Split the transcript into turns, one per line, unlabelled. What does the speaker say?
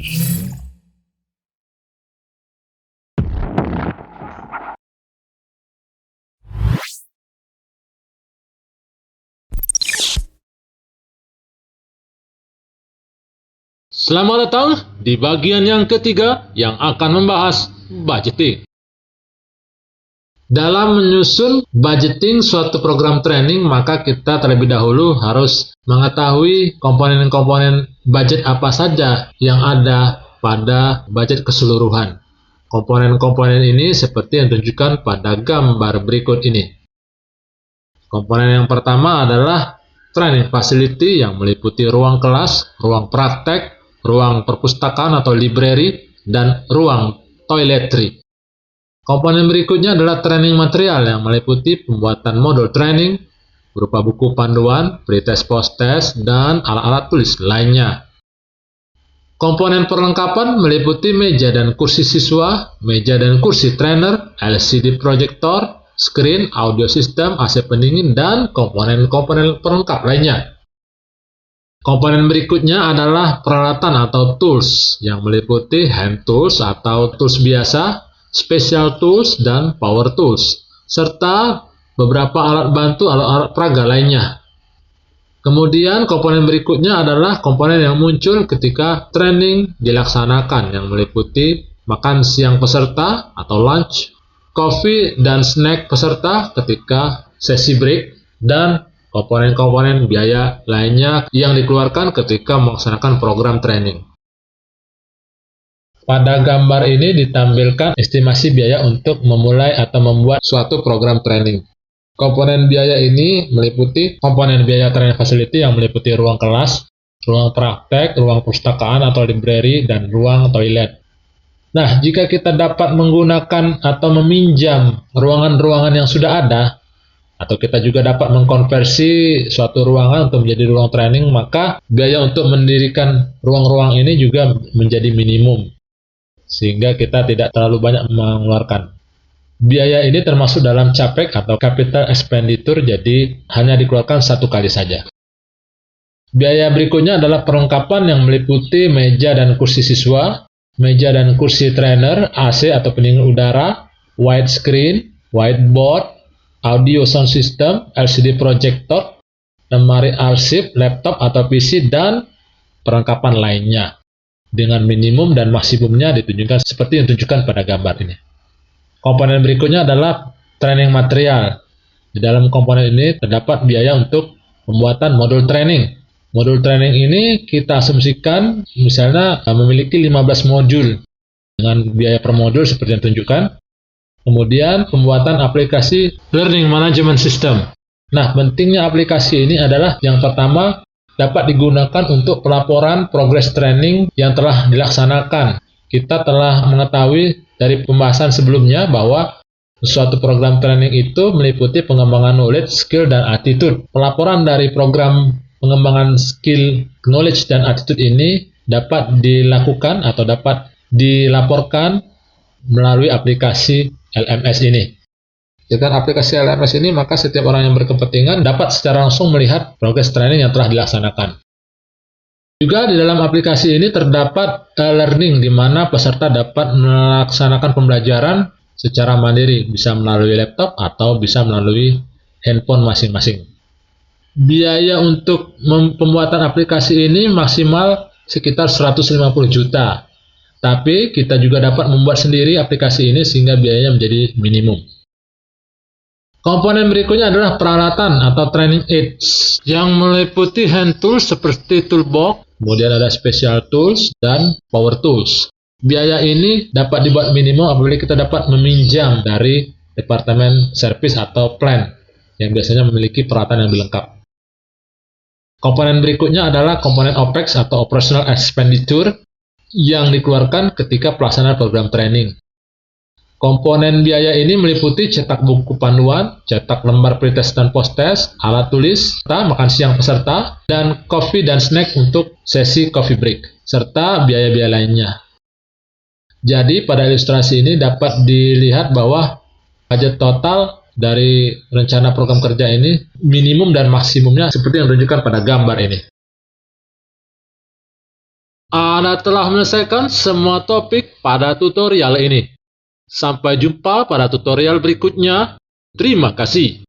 Selamat datang di bagian yang ketiga yang akan membahas budgeting. Dalam menyusun budgeting suatu program training, maka kita terlebih dahulu harus mengetahui komponen-komponen budget apa saja yang ada pada budget keseluruhan. Komponen-komponen ini seperti yang ditunjukkan pada gambar berikut ini. Komponen yang pertama adalah training facility yang meliputi ruang kelas, ruang praktek, ruang perpustakaan atau library, dan ruang toiletry. Komponen berikutnya adalah training material yang meliputi pembuatan modul training berupa buku panduan, pretest, post-test, dan alat-alat tulis lainnya. Komponen perlengkapan meliputi meja dan kursi siswa, meja dan kursi trainer, LCD projector, screen, audio system, AC pendingin, dan komponen-komponen pelengkap lainnya. Komponen berikutnya adalah peralatan atau tools yang meliputi hand tools atau tools biasa, special tools, dan power tools, serta beberapa alat bantu atau alat peraga lainnya. Kemudian komponen berikutnya adalah komponen yang muncul ketika training dilaksanakan yang meliputi makan siang peserta atau lunch, coffee dan snack peserta ketika sesi break, dan komponen-komponen biaya lainnya yang dikeluarkan ketika melaksanakan program training. Pada gambar ini ditampilkan estimasi biaya untuk memulai atau membuat suatu program training. Komponen biaya ini meliputi komponen biaya training facility yang meliputi ruang kelas, ruang praktek, ruang perpustakaan atau library, dan ruang toilet. Nah, jika kita dapat menggunakan atau meminjam ruangan-ruangan yang sudah ada, atau kita juga dapat mengkonversi suatu ruangan untuk menjadi ruang training, maka biaya untuk mendirikan ruang-ruang ini juga menjadi minimum, sehingga kita tidak terlalu banyak mengeluarkan. Biaya ini termasuk dalam CAPEX atau capital expenditure, jadi hanya dikeluarkan satu kali saja. Biaya berikutnya adalah perlengkapan yang meliputi meja dan kursi siswa, meja dan kursi trainer, AC atau pendingin udara, widescreen, whiteboard, audio sound system, LCD projector, lemari arsip, laptop atau PC, dan perlengkapan lainnya. Dengan minimum dan maksimumnya ditunjukkan seperti yang ditunjukkan pada gambar ini. Komponen berikutnya adalah training material. Di dalam komponen ini terdapat biaya untuk pembuatan modul training. Modul training ini kita asumsikan misalnya memiliki 15 modul dengan biaya per modul seperti yang ditunjukkan. Kemudian pembuatan aplikasi Learning Management System. Nah, pentingnya aplikasi ini adalah yang pertama dapat digunakan untuk pelaporan progress training yang telah dilaksanakan. Kita telah mengetahui dari pembahasan sebelumnya bahwa suatu program training itu meliputi pengembangan knowledge, skill, dan attitude. Pelaporan dari program pengembangan skill, knowledge, dan attitude ini dapat dilakukan atau dapat dilaporkan melalui aplikasi LMS ini. Dengan aplikasi LMS ini, maka setiap orang yang berkepentingan dapat secara langsung melihat progres training yang telah dilaksanakan. Juga di dalam aplikasi ini terdapat learning, di mana peserta dapat melaksanakan pembelajaran secara mandiri, bisa melalui laptop atau bisa melalui handphone masing-masing. Biaya untuk pembuatan aplikasi ini maksimal sekitar 150 juta. Tapi kita juga dapat membuat sendiri aplikasi ini sehingga biayanya menjadi minimum. Komponen berikutnya adalah peralatan atau training aids yang meliputi hand tools seperti toolbox, kemudian ada special tools, dan power tools. Biaya ini dapat dibuat minimum apabila kita dapat meminjam dari departemen service atau plan yang biasanya memiliki peralatan yang lebih lengkap. Komponen berikutnya adalah komponen OPEX atau Operational Expenditure yang dikeluarkan ketika pelaksanaan program training. Komponen biaya ini meliputi cetak buku panduan, cetak lembar pretest dan post-test, alat tulis, serta makan siang peserta, dan coffee dan snack untuk sesi coffee break, serta biaya-biaya lainnya. Jadi pada ilustrasi ini dapat dilihat bahwa budget total dari rencana program kerja ini minimum dan maksimumnya seperti yang ditunjukkan pada gambar ini. Anda telah menyelesaikan semua topik pada tutorial ini. Sampai jumpa pada tutorial berikutnya. Terima kasih.